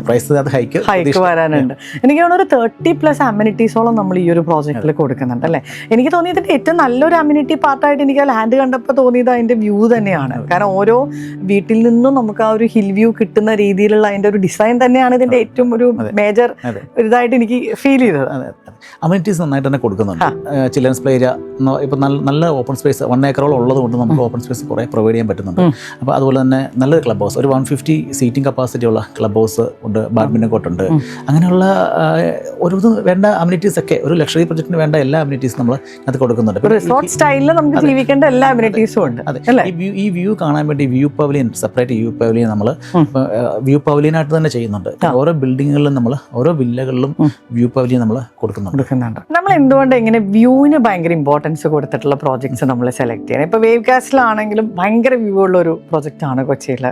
പ്രൈസ് ഹൈക്ക് വരാനുണ്ട്. എനിക്ക് തോന്നുന്നു ഒരു 30+ അമ്യൂണിറ്റീസോളം നമ്മൾ ഈ ഒരു പ്രോജക്റ്റിൽ കൊടുക്കുന്നുണ്ട് അല്ലേ? എനിക്ക് തോന്നിയതിന്റെ ഏറ്റവും നല്ലൊരു അമ്യൂണിറ്റി പാർട്ടായിട്ട് എനിക്ക് ആ ലാൻഡ് കണ്ടപ്പോൾ തോന്നിയത് അതിന്റെ വ്യൂ തന്നെയാണ്. കാരണം ഓരോ വീട്ടിൽ നിന്നും നമുക്ക് ആ ഒരു ഹിൽ വ്യൂ കിട്ടുന്ന രീതിയിലുള്ള അതിന്റെ ഒരു ഡിസൈൻ തന്നെയാണ് ഇതിന്റെ ഏറ്റവും ഒരു മേജർ ഇതായിട്ട് എനിക്ക് ഫീൽ ചെയ്തത്. അമ്യൂണിറ്റീസ് നന്നായിട്ട് തന്നെ കൊടുക്കുന്നുണ്ട്. ചിൽഡ്രൻസ് പ്ലേ ഏരിയ ഇപ്പം നല്ല ഓപ്പൺ സ്പേസ് 1 acre ഉള്ളത് കൊണ്ട് നമുക്ക് ഓപ്പൺ സ്പേസ് കുറേ പ്രൊവൈഡ് ചെയ്യാൻ പറ്റുന്നുണ്ട്. അപ്പോൾ അതുപോലെ തന്നെ നല്ലൊരു ക്ലബ് ഹൗസ്, ഒരു 150 സീറ്റിംഗ് കപ്പാസിറ്റി ഉള്ള ക്ലബ് ഹൗസ് ഉണ്ട്, ബാഡ്മിൻ്റൺ കോർട്ടുണ്ട്. അങ്ങനെയുള്ള ഒരു വേണ്ട അമ്യൂണിറ്റീസ് ഒക്കെ, ഒരു ലക്ഷറി പ്രൊജക്റ്റിന് വേണ്ട എല്ലാ അമ്യൂണിറ്റീസും നമ്മൾ അത് കൊടുക്കുന്നുണ്ട്. റിസോർട്ട് സ്റ്റൈലിൽ നമുക്ക് ജീവിക്കേണ്ട എല്ലാ അമ്യൂണിറ്റീസും ഉണ്ട്. അതെ, ഈ വ്യൂ കാണാൻ വേണ്ടി view pavilion, separate view pavilion നമ്മൾ വ്യൂ പവലിയനായിട്ട് തന്നെ ചെയ്യുന്നുണ്ട്. ഓരോ ബിൽഡിങ്ങുകളിലും നമ്മൾ ഓരോ വില്ലകളിലും വ്യൂ പവലിയൻ നമ്മൾ കൊടുക്കുന്നുണ്ട്. നമ്മൾ എന്തുകൊണ്ട് ഇങ്ങനെ വ്യൂവിന് ഭയങ്കര ഇമ്പോർട്ടൻസ് കൊടുത്തിട്ടുള്ള പ്രോജക്ട്സ് നമ്മൾ സെലക്ട് ചെയ്യണം? ഇപ്പോൾ വേവ് കാസ്റ്റിലാണെങ്കിലും ഭയങ്കര വ്യൂ ഉള്ള ഒരു പ്രോജക്റ്റാണ് കൊച്ചിയിൽ,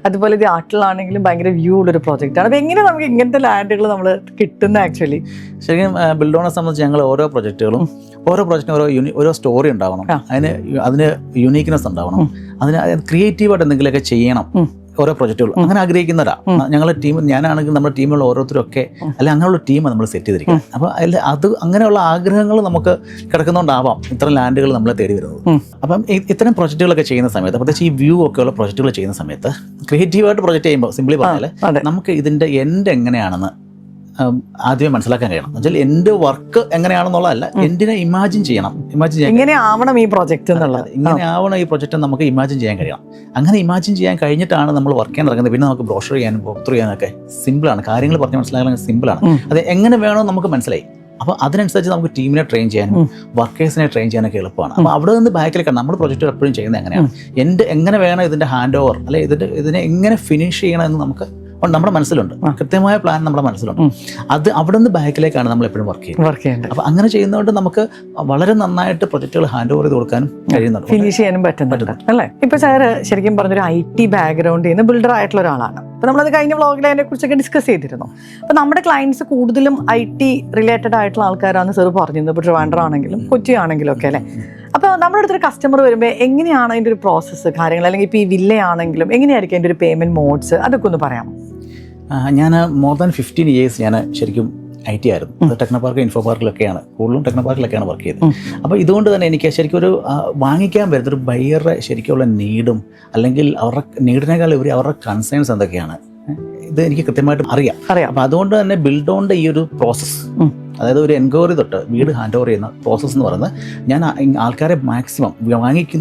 അതുപോലെ ഇത് ആട്ടിലാണെങ്കിലും ഭയങ്കര വ്യൂ ഉള്ളൊരു പ്രോജക്റ്റാണ്. അപ്പോൾ എങ്ങനെ നമുക്ക് ഇങ്ങനത്തെ ലാൻഡുകൾ നമ്മൾ കിട്ടുന്ന? ആക്ച്വലി ശരിക്കും ബിൽഡോണെ സംബന്ധിച്ച് ഞങ്ങൾ ഓരോ പ്രൊജക്റ്റും ഓരോ സ്റ്റോറി ഉണ്ടാവണം, അതിന് യുണീക്ക്നെസ് ഉണ്ടാവണം, അതിന് ക്രിയേറ്റീവായിട്ട് എന്തെങ്കിലുമൊക്കെ ചെയ്യണം ഓരോ പ്രൊജക്റ്റുകളും. അങ്ങനെ ആഗ്രഹിക്കുന്നവരാ ഞങ്ങളുടെ ടീം. ഞാനാണെങ്കിൽ നമ്മുടെ ടീമിലുള്ള ഓരോരുത്തരൊക്കെ അല്ല അങ്ങനെയുള്ള ടീം നമ്മൾ സെറ്റ് ചെയ്തിരിക്കുക. അപ്പോൾ അത് അങ്ങനെയുള്ള ആഗ്രഹങ്ങൾ നമുക്ക് കിടക്കുന്നതുകൊണ്ടാവാം ഇത്തരം ലാൻഡുകൾ നമ്മളെ തേടി വരുന്നത്. അപ്പം ഇത്തരം പ്രൊജക്റ്റുകളൊക്കെ ചെയ്യുന്ന സമയത്ത്, പ്രത്യേകിച്ച് ഈ വ്യൂ ഒക്കെ ഉള്ള പ്രൊജക്റ്റുകൾ ചെയ്യുന്ന സമയത്ത് ക്രിയേറ്റീവായിട്ട് പ്രൊജക്റ്റ് ചെയ്യുമ്പോൾ സിംപ്ലി പറഞ്ഞാൽ നമുക്ക് ഇതിൻ്റെ എൻഡ് എങ്ങനെയാണെന്ന് ആദ്യമേ മനസ്സിലാക്കാൻ കഴിയണം. എന്നുവെച്ചാൽ എൻ്റെ വർക്ക് എങ്ങനെയാണെന്നുള്ളതല്ല, എന്തിനെ ഇമാജിൻ ചെയ്യണം, ഇങ്ങനെ ആവണം ഈ പ്രൊജക്റ്റ് എന്നുള്ളത്, ഇങ്ങനെ ആവണം ഈ പ്രൊജക്റ്റ് നമുക്ക് ഇമാജിൻ ചെയ്യാൻ കഴിയണം. അങ്ങനെ ഇമാജിൻ ചെയ്യാൻ കഴിഞ്ഞിട്ടാണ് നമ്മൾ വർക്ക് ചെയ്യാൻ ഇറങ്ങുന്നത്. പിന്നെ നമുക്ക് ബ്രോഷർ ചെയ്യാനും വോക്ക് ത്രൂ ചെയ്യാനൊക്കെ സിമ്പിളാണ്, കാര്യങ്ങൾ പറഞ്ഞ് മനസ്സിലാക്കാൻ സിമ്പിളാണ്. അത് എങ്ങനെ വേണോ നമുക്ക് മനസ്സിലായി. അപ്പോൾ അതിനനുസരിച്ച് നമുക്ക് ടീമിനെ ട്രെയിൻ ചെയ്യാനും വർക്കേഴ്സിനെ ട്രെയിൻ ചെയ്യാനൊക്കെ എളുപ്പമാണ്. അപ്പോൾ അവിടെ നിന്ന് ബാക്കിലേക്കാണ് നമ്മൾ പ്രൊജക്റ്റ് എപ്പോഴും ചെയ്യുന്നത് എങ്ങനെയാണ്, എങ്ങനെ വേണം ഇതിൻ്റെ ഹാൻഡ് ഓവർ, അല്ലെ ഇതിനെ എങ്ങനെ ഫിനിഷ് ചെയ്യണം എന്ന് നമുക്ക് നമ്മുടെ മനസ്സിലുണ്ട്, കൃത്യമായ പ്ലാൻ നമ്മുടെ മനസ്സിലുണ്ട്. അത് അവിടെ നിന്ന് ബാക്കിലേക്കാണ് നമ്മൾ എപ്പോഴും വർക്ക് ചെയ്യുന്നത്. അപ്പോൾ അങ്ങനെ ചെയ്യുന്നതുകൊണ്ട് നമുക്ക് വളരെ നന്നായിട്ട് പ്രൊജക്റ്റുകൾ ഹാൻഡ് ഓവർ ചെയ്ത് കൊടുക്കാനും കഴിയുന്നുണ്ട്, ഫിനിഷ് ചെയ്യാനും പറ്റുന്നുണ്ട് അല്ലേ? ഇപ്പോൾ സാർ ശരിക്കും പറഞ്ഞൊരു IT ബാക്ക്ഗ്രൗണ്ടിൽ നിന്ന് ബിൽഡർ ആയിട്ടുള്ള ഒരാളാണ്. അപ്പോൾ നമ്മളത് കഴിഞ്ഞ വ്ളോഗിൽ അതിനെ കുറിച്ചൊക്കെ ഡിസ്കസ് ചെയ്തിരുന്നു. അപ്പോൾ നമ്മുടെ ക്ലയൻറ്റ്സ് കൂടുതലും IT റിലേറ്റഡ് ആയിട്ടുള്ള ആൾക്കാരാണ് സാർ പറഞ്ഞിരുന്നത്. ഇപ്പോൾ ട്രിവാൻഡ്രം ആണെങ്കിലും കൊച്ചി ആണെങ്കിലും ഒക്കെ അല്ലേ? അപ്പോൾ നമ്മുടെ അടുത്തൊരു കസ്റ്റമർ വരുമ്പോൾ എങ്ങനെയാണ് അതിൻ്റെ ഒരു പ്രോസസ്സ് കാര്യങ്ങൾ, അല്ലെങ്കിൽ ഇപ്പോൾ ഈ വില്ലയാണെങ്കിലും എങ്ങനെയായിരിക്കും അതിൻ്റെ ഒരു പേയ്മെൻറ്റ് മോഡ്സ്, അതൊക്കെ ഒന്ന് പറയാമോ? ഞാൻ മോർ ദാൻ 15 years ഞാൻ ശരിക്കും IT ആയിരുന്നു. അത് ടെക്നോ പാർക്ക്, ഇൻഫോ പാർക്കിലൊക്കെയാണ്, കൂടുതലും ടെക്നോ പാർക്കിലൊക്കെയാണ് വർക്ക് ചെയ്തത്. അപ്പോൾ ഇതുകൊണ്ട് തന്നെ എനിക്ക് ശരിക്കും ഒരു വാങ്ങിക്കാൻ വരുന്നൊരു ബയ്യറുടെ ശരിക്കുള്ള നീഡും അല്ലെങ്കിൽ അവരുടെ നീഡിനേക്കാൾ ഉപരി അവരുടെ കൺസേൺസ് എന്തൊക്കെയാണ് ഇത് എനിക്ക് കൃത്യമായിട്ട് അറിയാം. അപ്പോൾ അതുകൊണ്ട് തന്നെ ബിൽഡോണിൻ്റെ ഈ ഒരു പ്രോസസ്സ്, അതായത് ഒരു എൻക്വയറി തൊട്ട് വീട് ഹാൻഡ് ഓവർ ചെയ്യുന്ന പ്രോസസ്സ് എന്ന് പറയുന്നത് ഞാൻ ആൾക്കാരെ മാക്സിമം വാങ്ങിക്കാൻ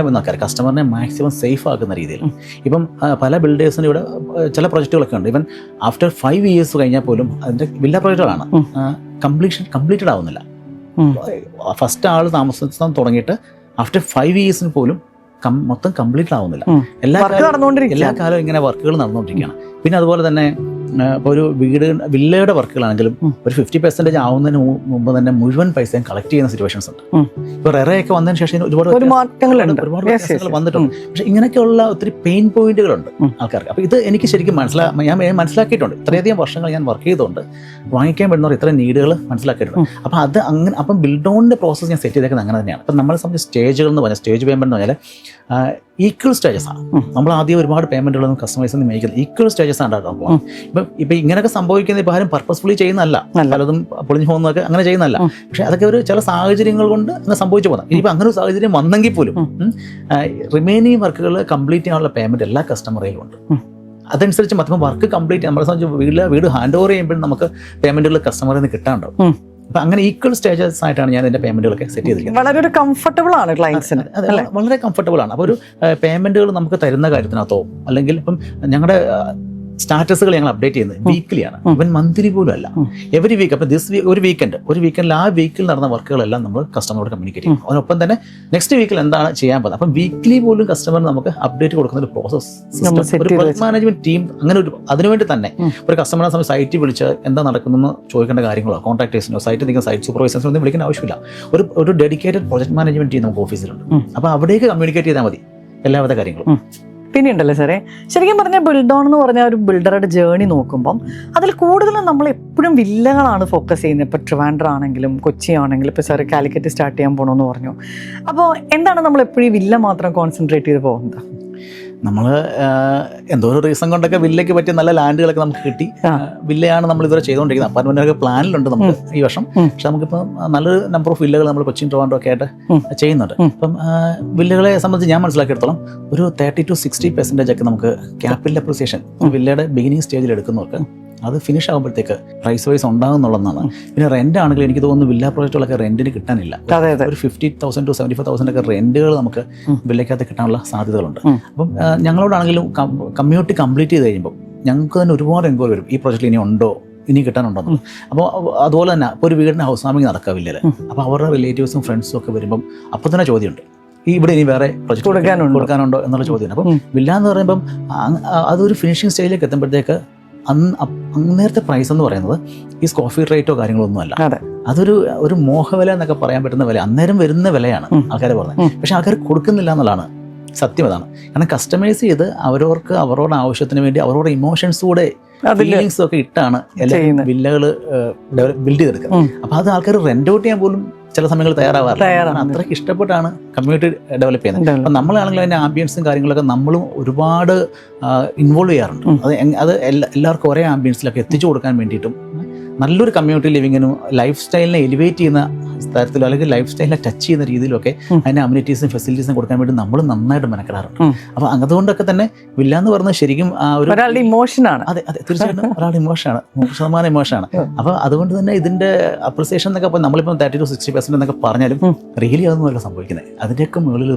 വരുന്ന ആൾക്കാർ കസ്റ്റമറിനെ മാക്സിമം സേഫ് ആക്കുന്ന രീതിയിൽ. ഇപ്പം പല ബിൽഡേഴ്സിന് ഇവിടെ ചില പ്രൊജക്റ്റുകളൊക്കെ ഉണ്ട്, ഈവൻ ആഫ്റ്റർ 5 years കഴിഞ്ഞാൽ പോലും അതിൻ്റെ വില്ല പ്രൊജക്റ്റുകളാണ് കംപ്ലീറ്റഡ് ആവുന്നില്ല. ഫസ്റ്റ് ആൾ താമസം തുടങ്ങിയിട്ട് ആഫ്റ്റർ 5 years പോലും മൊത്തം കംപ്ലീറ്റ് ആവുന്നില്ല. എല്ലാ കാലവും ഇങ്ങനെ വർക്കുകൾ നടന്നുകൊണ്ടിരിക്കുകയാണ്. പിന്നെ അതുപോലെ തന്നെ ഇപ്പോൾ ഒരു വില്ലയുടെ വർക്കുകളാണെങ്കിലും ഒരു 50% ആവുന്നതിന് മുമ്പ് തന്നെ മുഴുവൻ പൈസയും കളക്ട് ചെയ്യുന്ന സിറ്റുവേഷൻസ് ഉണ്ട്. ഇപ്പോൾ റെറയൊക്കെ വന്നതിന് ശേഷം ഒരുപാട് വ്യത്യാസങ്ങൾ വന്നിട്ടുണ്ട്. പക്ഷെ ഇങ്ങനെയൊക്കെയുള്ള ഒത്തിരി പെയിൻ പോയിന്റുകളുണ്ട് ആൾക്കാർക്ക്. അപ്പോൾ ഇത് എനിക്ക് ശരിക്കും ഞാൻ മനസ്സിലാക്കിയിട്ടുണ്ട്. ഇത്രയധികം വർഷങ്ങൾ ഞാൻ വർക്ക് ചെയ്തുകൊണ്ട് വാങ്ങിക്കാൻ പറ്റുന്നവർ ഇത്ര നീഡുകൾ മനസ്സിലാക്കിയിട്ടുണ്ട്. അപ്പോൾ അത് അങ്ങനെ അപ്പം ബിൽഡോണിൻ്റെ പ്രോസസ്സ് ഞാൻ സെറ്റ് ചെയ്തേക്കുന്നത് അങ്ങനെ തന്നെയാണ്. അപ്പം നമ്മളെ സംബന്ധിച്ച് സ്റ്റേജുകൾ എന്ന് പറഞ്ഞാൽ സ്റ്റേജ് പേയ്മെന്റ് എന്ന് പറഞ്ഞാൽ ഈക്വൽ സ്റ്റേജസ് ആണ്. നമ്മൾ ആദ്യം ഒരുപാട് പേയ്മെന്റുകളൊന്നും കസ്റ്റമൈസ് മേടിക്കുന്നത് ഈക്വൽ സ്റ്റേജസ് ആണ് ഉണ്ടാക്കാൻ. ഇപ്പം ഇങ്ങനെയൊക്കെ സംഭവിക്കുന്നത് ഇപ്പോൾ ആരും പർപ്പസ്ഫുള്ളി ചെയ്യുന്നതല്ല, പലതും പൊളിഞ്ഞു പോകുന്നതൊക്കെ അങ്ങനെ ചെയ്യുന്നതല്ല. പക്ഷെ അതൊക്കെ ഒരു ചില സാഹചര്യങ്ങൾ കൊണ്ട് അങ്ങനെ സംഭവിച്ചു പോകുന്നത്. ഇനിയിപ്പോൾ അങ്ങനെ ഒരു സാഹചര്യം വന്നെങ്കിൽ പോലും റിമൈനിങ് വർക്കുകൾ കംപ്ലീറ്റ് ചെയ്യാനുള്ള പേയ്മെന്റ് എല്ലാ കസ്റ്റമറിലും ഉണ്ട്. അതനുസരിച്ച് മൊത്തം വർക്ക് കംപ്ലീറ്റ് നമ്മളെ സംബന്ധിച്ച് വീട് ഹാൻഡ് ഓവർ ചെയ്യുമ്പോഴും നമുക്ക് പേയ്മെന്റുകൾ കസ്റ്റമറിൽ നിന്ന് കിട്ടാനുണ്ടാവും. അപ്പൊ അങ്ങനെ ഈക്വൽ സ്റ്റേജസ് ആയിട്ടാണ് ഞാൻ എന്റെ പേയ്മെന്റുകളൊക്കെ സെറ്റ് ചെയ്തിരിക്കുന്നത്. വളരെ കംഫർട്ടബിൾ ആണ് ക്ലയൻസിന്, വളരെ കംഫർട്ടബിൾ ആണ്. അപ്പോൾ ഒരു പേയ്മെന്റുകൾ നമുക്ക് തരുന്ന കാര്യത്തിനകത്തോ അല്ലെങ്കിൽ ഇപ്പം ഞങ്ങളുടെ സ്റ്റാറ്റസുകൾ ഞങ്ങൾ അപ്ഡേറ്റ് ചെയ്യുന്നത് വീക്കിലിയാണ്, ഇവൻ മന്ത്ലി പോലും അല്ല, എവറി വീക്ക്. അപ്പം ഒരു വീക്കെൻഡിൽ ആ വീക്കിൽ നടന്ന വർക്കുകളെല്ലാം നമ്മൾ കസ്റ്റമറോട് കമ്മ്യൂണിക്കേറ്റ് ചെയ്യും. അതിനൊപ്പം തന്നെ നെക്സ്റ്റ് വീക്കിൽ എന്താണ് ചെയ്യാൻ പോകുന്നത്. അപ്പം വീക്ക്ലി പോലും കസ്റ്റമറിന് നമുക്ക് അപ്ഡേറ്റ് കൊടുക്കുന്ന ഒരു പ്രോസസ് സിസ്റ്റം, ഒരു പ്രൊജക്ട് മാനേജ്മെന്റ് ടീം, അങ്ങനെ ഒരു അതിനുവേണ്ടി തന്നെ ഒരു കസ്റ്റമറിനെ സമയം സൈറ്റിൽ വിളിച്ച് എന്താ നടക്കുന്നതെന്ന് ചോദിക്കേണ്ട കാര്യങ്ങളോ കോൺട്രാക്ടേഴ്സിനോ സൈറ്റിൽ നിൽക്കുന്ന സൈറ്റ് സൂപ്പർവൈസേഴ്സിനോ ഒന്നും വിളിക്കേണ്ട ആവശ്യമില്ല. ഒരു ഡെഡിക്കേറ്റഡ് പ്രൊജക്ട് മാനേജ്മെന്റ് ടീം നമുക്ക് ഓഫീസിലുണ്ട്. അപ്പോൾ അവിടേക്ക് കമ്മ്യൂണിക്കേറ്റ് ചെയ്താൽ മതി എല്ലാവിധ കാര്യങ്ങളും. പിന്നെ ഉണ്ടല്ലോ സാറേ, ശരിക്കും പറഞ്ഞാൽ ബിൽഡോൺ എന്ന് പറഞ്ഞ ഒരു ബിൽഡറുടെ ജേർണി നോക്കുമ്പം അതിൽ കൂടുതലും നമ്മൾ എപ്പോഴും വില്ലകളാണ് ഫോക്കസ് ചെയ്യുന്നത്. ഇപ്പോൾ ട്രിവാൻഡ്രം ആണെങ്കിലും കൊച്ചി ആണെങ്കിലും, ഇപ്പോൾ സാറ് കാലിക്കറ്റ് സ്റ്റാർട്ട് ചെയ്യാൻ പോകണമെന്ന് പറഞ്ഞു. അപ്പോൾ എന്താണ് നമ്മൾ എപ്പോഴും വില്ല മാത്രം കോൺസെൻട്രേറ്റ് ചെയ്ത് പോകുന്നത്? നമ്മൾ എന്തോ ഒരു റീസൺ കൊണ്ടൊക്കെ വില്ലയ്ക്ക് പറ്റിയ നല്ല ലാൻഡുകളൊക്കെ നമുക്ക് കിട്ടി. വില്ലയാണ് നമ്മൾ ഇതുവരെ ചെയ്തുകൊണ്ടിരിക്കുന്നത്. അപ്പാർട്ട്മെന്റൊക്കെ പ്ലാനിലുണ്ട് നമുക്ക് ഈ വർഷം. പക്ഷെ നമുക്കിപ്പോൾ നല്ലൊരു നമ്പർ ഓഫ് വില്ലകൾ നമ്മൾ കൊച്ചിൻ ട്രിവാൻഡ്രം ഒക്കെ ആയിട്ട് ചെയ്യുന്നുണ്ട്. അപ്പം വില്ലകളെ സംബന്ധിച്ച് ഞാൻ മനസ്സിലാക്കിയെടുത്തോളം ഒരു 30 to 60% ഒക്കെ നമുക്ക് ക്യാപിറ്റൽ അപ്രിസിയേഷൻ വില്ലയുടെ ബിഗിനിങ് സ്റ്റേജിൽ എടുക്കുന്നവർക്ക് അത് ഫിനിഷ് ആകുമ്പോഴത്തേക്ക് പ്രൈസ് വൈസ് ഉണ്ടാകുന്നുള്ളതാണ്. പിന്നെ റെന്റ് ആണെങ്കിൽ എനിക്ക് തോന്നുന്നു വില്ല പ്രോജക്റ്റുകളൊക്കെ റെന്റിന് കിട്ടാനില്ല. ഒരു 50,000 to 75,000 ഒക്കെ റെന്റുകൾ നമുക്ക് വില്ലയ്ക്കകത്ത് കിട്ടാനുള്ള സാധ്യതകളുണ്ട്. അപ്പം ഞങ്ങളോടാണെങ്കിലും കമ്മ്യൂണിറ്റി കംപ്ലീറ്റ് ചെയ്ത് കഴിയുമ്പോൾ ഞങ്ങൾക്ക് തന്നെ ഒരുപാട് എൻക്വയറി വരും, ഈ പ്രോജക്റ്റിൽ ഇനി ഉണ്ടോ, ഇനി കിട്ടാനുണ്ടോ. അപ്പോൾ അതുപോലെ തന്നെ ഇപ്പോൾ ഒരു വീടിൻ്റെ ഹൗസ് വാമിങ് നടക്കാവില്ലല്ലേ, അപ്പോൾ അവരുടെ റിലേറ്റീവ്സും ഫ്രണ്ട്സും ഒക്കെ വരുമ്പം അപ്പോൾ തന്നെ ചോദ്യമുണ്ട്, ഇവിടെ ഇനി വേറെ പ്രൊജക്ട് കൊടുക്കാനുണ്ടോ എന്നുള്ള ചോദ്യമുണ്ട്. അപ്പം വില്ല എന്ന് പറയുമ്പം അതൊരു ഫിനിഷിംഗ് സ്റ്റേജിലേക്ക് എത്തുമ്പോഴത്തേക്ക് നേരത്തെ പ്രൈസ് എന്ന് പറയുന്നത് ഈ സ്ക്വയർ ഫീറ്റ് റേറ്റോ കാര്യങ്ങളോ ഒന്നും അല്ല. അതൊരു മോഹവില എന്നൊക്കെ പറയാൻ പറ്റുന്ന വില, അന്നേരം വരുന്ന വിലയാണ് ആൾക്കാർ പറഞ്ഞത്. പക്ഷെ ആൾക്കാർ കൊടുക്കുന്നില്ല എന്നുള്ളതാണ് സത്യം. അതാണ് കാരണം കസ്റ്റമൈസ് ചെയ്ത് അവരുടെ ആവശ്യത്തിന് വേണ്ടി അവരുടെ ഇമോഷൻസ് കൂടെ ഫീലിങ്സ് ഒക്കെ ഇട്ടാണ് എല്ലാ വില്ലകൾ ബിൽഡ് ചെയ്തെടുക്കുക. അപ്പൊ അത് ആൾക്കാർ റെന്റ് ഔട്ട് ചെയ്യാൻ പോലും ചില സമയങ്ങളിൽ തയ്യാറാവാറില്ല. അത്രയ്ക്ക് ഇഷ്ടപ്പെട്ടാണ് കമ്മ്യൂണിറ്റി ഡെവലപ്പ് ചെയ്യുന്നത്. അപ്പം നമ്മളാണെങ്കിൽ അതിൻ്റെ ആംബിയൻസും കാര്യങ്ങളൊക്കെ നമ്മളും ഒരുപാട് ഇൻവോൾവ് ചെയ്യാറുണ്ട്. അത് എല്ലാവർക്കും ഒരേ ആംബിയൻസിലൊക്കെ എത്തിച്ചു കൊടുക്കാൻ വേണ്ടിയിട്ടും നല്ലൊരു കമ്മ്യൂണിറ്റി ലിവിങ്ങിനും ലൈഫ് സ്റ്റൈലിനെ എലിവേറ്റ് ചെയ്യുന്ന തരത്തിലോ അല്ലെങ്കിൽ ലൈഫ് സ്റ്റൈലിനെ ടച്ച് ചെയ്യുന്ന രീതിയിലൊക്കെ അതിൻ്റെ അമ്യൂണിറ്റീസും ഫെസിലിറ്റീസും കൊടുക്കാൻ വേണ്ടി നമ്മൾ നന്നായിട്ട് മെനക്കെടാറുണ്ട്. അപ്പോൾ അതുകൊണ്ടൊക്കെ തന്നെ വില്ല എന്ന് പറയുന്നത് ശരിക്കും ഒരാളുടെ ഇമോഷനാണ്. അതെ തീർച്ചയായിട്ടും ഒരാളുടെ ഇമോഷനാണ്, 100% ഇമോഷനാണ്. അപ്പോൾ അതുകൊണ്ട് തന്നെ ഇതിൻ്റെ അപ്രിസിയേഷൻ എന്നൊക്കെ നമ്മളിപ്പോൾ 30 to 60% എന്നൊക്കെ പറഞ്ഞാലും റിയലി അതൊന്നുമല്ല സംഭവിക്കുന്നത്, അതിൻ്റെയൊക്കെ മുകളിൽ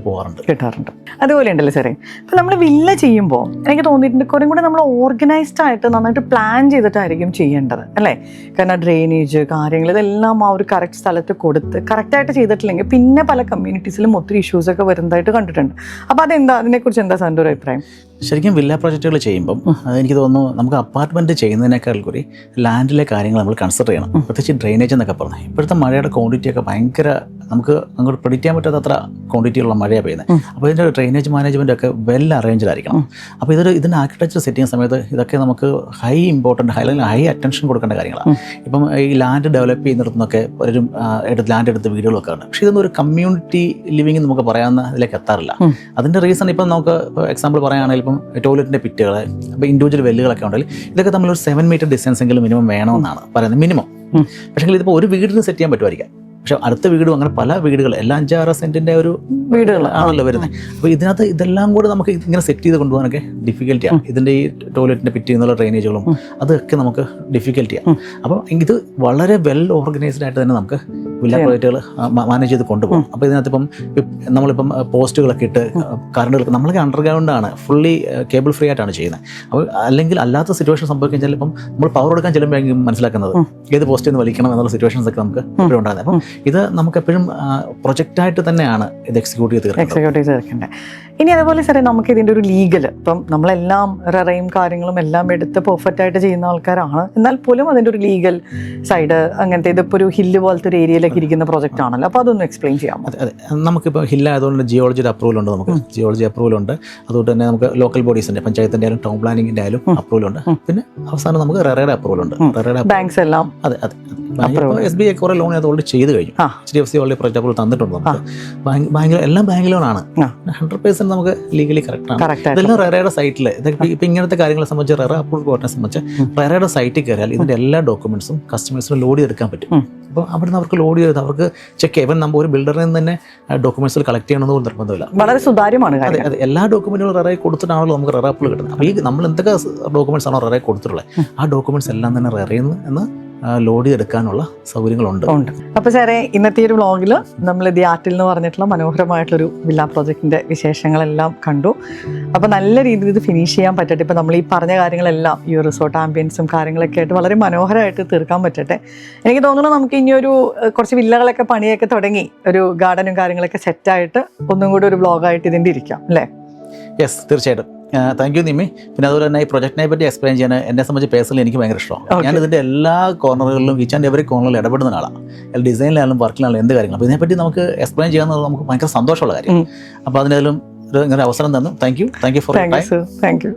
കിട്ടാറുണ്ട്. അതുപോലെ ഉണ്ടല്ലോ സാറേ, ഇപ്പം നമ്മൾ വില്ല ചെയ്യുമ്പോൾ എനിക്ക് തോന്നിയിട്ടുണ്ട് കുറേ കൂടെ നമ്മൾ ഓർഗനൈസ്ഡ് ആയിട്ട് നന്നായിട്ട് പ്ലാൻ ചെയ്തിട്ടായിരിക്കും ചെയ്യേണ്ടത് അല്ലേ? കാരണം ഡ്രെയിനേജ് കാര്യങ്ങൾ ഇതെല്ലാം ആ ഒരു കറക്റ്റ് സ്ഥലത്ത് കൊടുത്ത് കറക്റ്റായിട്ട് ചെയ്തിട്ടില്ലെങ്കിൽ പിന്നെ പല കമ്മ്യൂണിറ്റീസിലും ഒത്തിരി ഇഷ്യൂസൊക്കെ വരുന്നതായിട്ട് കണ്ടിട്ടുണ്ട്. അപ്പോൾ അതിനെക്കുറിച്ച് എന്താ സാറിൻ്റെ ഒരു അഭിപ്രായം? ശരിക്കും വില്ല പ്രോജക്റ്റുകൾ ചെയ്യുമ്പം എനിക്ക് തോന്നുന്നു നമുക്ക് അപ്പാർട്ട്മെൻറ്റ് ചെയ്യുന്നതിനേക്കാൾ കൂടി ലാൻഡിലെ കാര്യങ്ങൾ നമ്മൾ കൺസിഡർ ചെയ്യണം. പ്രത്യേകിച്ച് ഡ്രെയിനേജ് എന്നൊക്കെ പറഞ്ഞാൽ ഇപ്പോഴത്തെ മഴയുടെ ക്വാണ്ടിറ്റി ഒക്കെ ഭയങ്കര നമുക്ക് അങ്ങോട്ട് പ്രെഡിക്റ്റ് ചെയ്യാൻ പറ്റാത്ത അത്ര ക്വാണ്ടിറ്റിയുള്ള മഴയാണ് പെയ്യുന്നത്. അപ്പോൾ ഇതിൻ്റെ ഡ്രെയിനേജ് മാനേജ്മെൻ്റ് ഒക്കെ വെൽ അറേഞ്ച്ഡ് ആയിരിക്കണം. അപ്പോൾ ഇതിൻ്റെ ആർക്കിടെക്ചർ സെറ്റ് ചെയ്യുന്ന സമയത്ത് ഇതൊക്കെ നമുക്ക് ഹൈ ഇമ്പോർട്ടൻ്റ് അല്ലെങ്കിൽ ഹൈ അറ്റൻഷൻ കൊടുക്കേണ്ട കാര്യങ്ങളാണ്. ഇപ്പം ഈ ലാൻഡ് ഡെവലപ്പ് ചെയ്യുന്നിടത്തുനിന്നൊക്കെ പലരും ലാൻഡ് എടുത്ത വീടുകളൊക്കെ ഉണ്ട്. പക്ഷേ ഇതൊന്നും ഒരു കമ്മ്യൂണിറ്റി ലിവിങ് നമുക്ക് പറയാവുന്ന ഇതിലേക്ക് എത്താറില്ല. അതിൻ്റെ റീസൺ ഇപ്പം നമുക്ക് എക്സാമ്പിൾ പറയുകയാണെങ്കിൽ ഇപ്പം ടോയ്ലറ്റിൻ്റെ പിറ്റുകൾ, ഇപ്പോൾ ഇൻഡിവിജ്വൽ വെല്ലുകളൊക്കെ ഉണ്ടെങ്കിൽ ഇതൊക്കെ തമ്മിലൊരു 7 മീറ്റർ ഡിസ്റ്റൻസ് എങ്കിലും മിനിമം വേണമെന്നാണ് പറയുന്നത്, മിനിമം. പക്ഷേ ഇതിപ്പോൾ ഒരു വീടിന് സെറ്റ് ചെയ്യാൻ പറ്റുമായിരിക്കാം, പക്ഷെ അടുത്ത വീടും അങ്ങനെ പല വീടുകൾ എല്ലാം 5-6 സെൻറ്റിൻ്റെ ഒരു വീടുകൾ ആണല്ലോ വരുന്നത്. അപ്പോൾ ഇതിനകത്ത് ഇതെല്ലാം കൂടെ നമുക്ക് ഇങ്ങനെ സെറ്റ് ചെയ്ത് കൊണ്ടുപോകാനൊക്കെ ഡിഫിക്കൽറ്റിയാണ്. ഇതിൻ്റെ ഈ ടോയ്ലറ്റിൻ്റെ പിറ്റ് ചെയ്യുന്നുള്ള ഡ്രെയിനേജുകളും അതൊക്കെ നമുക്ക് ഡിഫിക്കൽറ്റിയാണ്. അപ്പോൾ ഇത് വളരെ വെൽ ഓർഗനൈസ്ഡ് ആയിട്ട് തന്നെ നമുക്ക് വില്ല പ്രോജക്റ്റുകൾ മാനേജ് ചെയ്ത് കൊണ്ടുപോകും. അപ്പോൾ ഇതിനകത്ത് നമ്മളിപ്പം പോസ്റ്റുകളൊക്കെ ഇട്ട് കറണ്ടുകളൊക്കെ നമ്മളൊക്കെ അണ്ടർഗ്രൗണ്ടാണ്, ഫുള്ളി കേബിൾ ഫ്രീ ആയിട്ടാണ് ചെയ്യുന്നത്. അപ്പോൾ അല്ലെങ്കിൽ അല്ലാത്ത സിറ്റുവേഷൻ സംഭവിക്കാൻ ചിലപ്പം നമ്മൾ പവർ എടുക്കാൻ ചെല്ലുമ്പോഴെങ്കിലും മനസ്സിലാക്കുന്നത് ഏത് പോസ്റ്റിൽ നിന്ന് വലിക്കണം എന്നുള്ള സിറ്റുവേഷൻസ് ഒക്കെ നമുക്ക് എപ്പോഴും ഉണ്ടാകുന്നത്. അപ്പം ഇത് നമുക്ക് എപ്പോഴും പ്രൊജക്റ്റായിട്ട് തന്നെയാണ് ഇത് എക്സിക്യൂട്ട് ചെയ്ത് തീർക്കേണ്ടത്. ഇനി അതേപോലെ സാറേ നമുക്ക് ഇതിൻ്റെ ഒരു ലീഗൽ, ഇപ്പം നമ്മളെല്ലാം റെറയും കാര്യങ്ങളും എല്ലാം എടുത്ത് പെർഫെക്റ്റ് ആയിട്ട് ചെയ്യുന്ന ആൾക്കാരാണ്, എന്നാൽ പോലും അതിൻ്റെ ഒരു ലീഗൽ സൈഡ് അങ്ങനത്തെ ഇതിപ്പോൾ ഒരു ഹില്ല് പോലത്തെ ഒരു ഏരിയയിലേക്ക് ഇരിക്കുന്ന പ്രൊജക്റ്റ് ആണല്ലോ, അപ്പോൾ അതൊന്ന് എക്സ്പ്ലെയിൻ ചെയ്യാം. അതെ, നമുക്കിപ്പോൾ ഹില്ലായതുകൊണ്ട് ജിയോളജിയുടെ അപ്രൂവൽ ഉണ്ട്, നമുക്ക് ജിയോളജി അപ്രൂവൽ ഉണ്ട്. അതുകൊണ്ട് തന്നെ നമുക്ക് ലോക്കൽ ബോഡീസിൻ്റെ പഞ്ചായത്തിൻ്റെ ആയാലും ടൗൺ പ്ലാനിങ്ങിൻ്റെ ആയാലും അപ്രൂവൽ ഉണ്ട്. പിന്നെ അവസാനം നമുക്ക് റെറയുടെ അപ്രൂവൽ ഉണ്ട്. ബാങ്ക്സ് എല്ലാം അതെ SBI കുറേ ലോൺ അത് ഓൾറെഡി ചെയ്ത് കഴിഞ്ഞു. HDFC ഓൾറെഡി പ്രൊജക്റ്റ് അപ്രൂവൽ തന്നിട്ടുണ്ട് നമുക്ക്. ബാങ്കിൽ എല്ലാം ബാങ്ക് ലോണാണ്, 100% നമുക്ക് ലീഗലി കറക്റ്റാണ്. ഇതെല്ലാം റെറയുടെ സൈറ്റിൽ ഇപ്പം ഇങ്ങനത്തെ കാര്യങ്ങളെ സംബന്ധിച്ച് റെറ അപ്രൂവൽ കോർട്ടിനെ സംബന്ധിച്ച് റെറയുടെ സൈറ്റിൽ കയറിയാൽ ഇതിൻ്റെ എല്ലാ ഡോക്യുമെന്റ്സും കസ്റ്റമേഴ്സിന് ലോഡ് ചെയ്തെടുക്കാൻ പറ്റും. അപ്പോൾ അവിടെ നിന്ന് അവർക്ക് ലോഡ് ചെയ്ത് അവർക്ക് ചെക്ക് ചെയ്യാം. ഇവൻ നമ്മൾ ഒരു ബിൽഡറിൽ നിന്ന് തന്നെ ഡോക്യുമെന്റ്സിൽ കളക്ട് ചെയ്യണമെന്ന് പോലും നിർബന്ധമില്ല. വളരെ സുതാര്യമാണ്. അതെ, എല്ലാ ഡോക്യുമെന്റുകളും റെറയിൽ കൊടുത്തിട്ടാണല്ലോ നമുക്ക് റെറ അപ്രൂവൽ കിട്ടുന്നത്. അപ്പോൾ ഈ നമ്മൾ എന്തൊക്കെ ഡോക്യുമെന്റ്സ് ആണോ റെറയിൽ കൊടുത്തിട്ടുള്ളത് ആ ഡോക്യുമെന്റ്സ് എല്ലാം തന്നെ റെറയിൽ നിന്ന് ലോഡ് ചെയ്തെടുക്കാനുള്ള സൗകര്യങ്ങളുണ്ട്. അപ്പോൾ സാറേ ഇന്നത്തെ ഒരു വ്ളോഗിൽ നമ്മൾ ദി ആർട്ടിൽ എന്ന് പറഞ്ഞിട്ടുള്ള മനോഹരമായിട്ടുള്ളൊരു വില്ല പ്രോജക്റ്റിൻ്റെ വിശേഷങ്ങളെല്ലാം കണ്ടു. അപ്പോൾ നല്ല രീതിയിൽ ഇത് ഫിനിഷ് ചെയ്യാൻ പറ്റട്ടെ. ഇപ്പോൾ നമ്മൾ ഈ പറഞ്ഞ കാര്യങ്ങളെല്ലാം ഈ റിസോർട്ട് ആംബിയൻസും കാര്യങ്ങളൊക്കെ ആയിട്ട് വളരെ മനോഹരമായിട്ട് തീർക്കാൻ പറ്റട്ടെ. എനിക്ക് തോന്നുന്നു നമുക്ക് ഇനിയൊരു കുറച്ച് വില്ലകളൊക്കെ പണിയൊക്കെ തുടങ്ങി ഒരു ഗാർഡനും കാര്യങ്ങളൊക്കെ സെറ്റായിട്ട് ഒന്നും കൂടി ഒരു വ്ളോഗായിട്ട് ഇതിൻ്റെ ഇരിക്കാം അല്ലേ? യെസ്, തീർച്ചയായിട്ടും. Thank you Nimmi. പിന്നെ അതുപോലെ തന്നെ ഈ പ്രൊജക്റ്റിനെ പറ്റി എക്സ്പ്ലെയിൻ ചെയ്യാൻ എന്നെ സംബന്ധിച്ച് പേഴ്സണലി എനിക്ക് ഭയങ്കര ഇഷ്ടമാണ്. ഞാൻ ഇതിൻ്റെ എല്ലാ കോർണറുകളിലും ഈച്ച് ആൻഡ് എവറി കോർണറിൽ ഇടപെടുന്ന ആളാണ്. ഡിസൈനിലായാലും വർക്കിലായാലും എന്ത് കാര്യങ്ങളും. അപ്പോൾ ഇതിനെപ്പറ്റി നമുക്ക് എക്സ്പ്ലെയിൻ ചെയ്യാമെന്നത് നമുക്ക് ഭയങ്കര സന്തോഷമുള്ള കാര്യം. അപ്പോൾ അതിനെല്ലാം ഇങ്ങനെ അവസരം തന്നു. Thank you for thank you.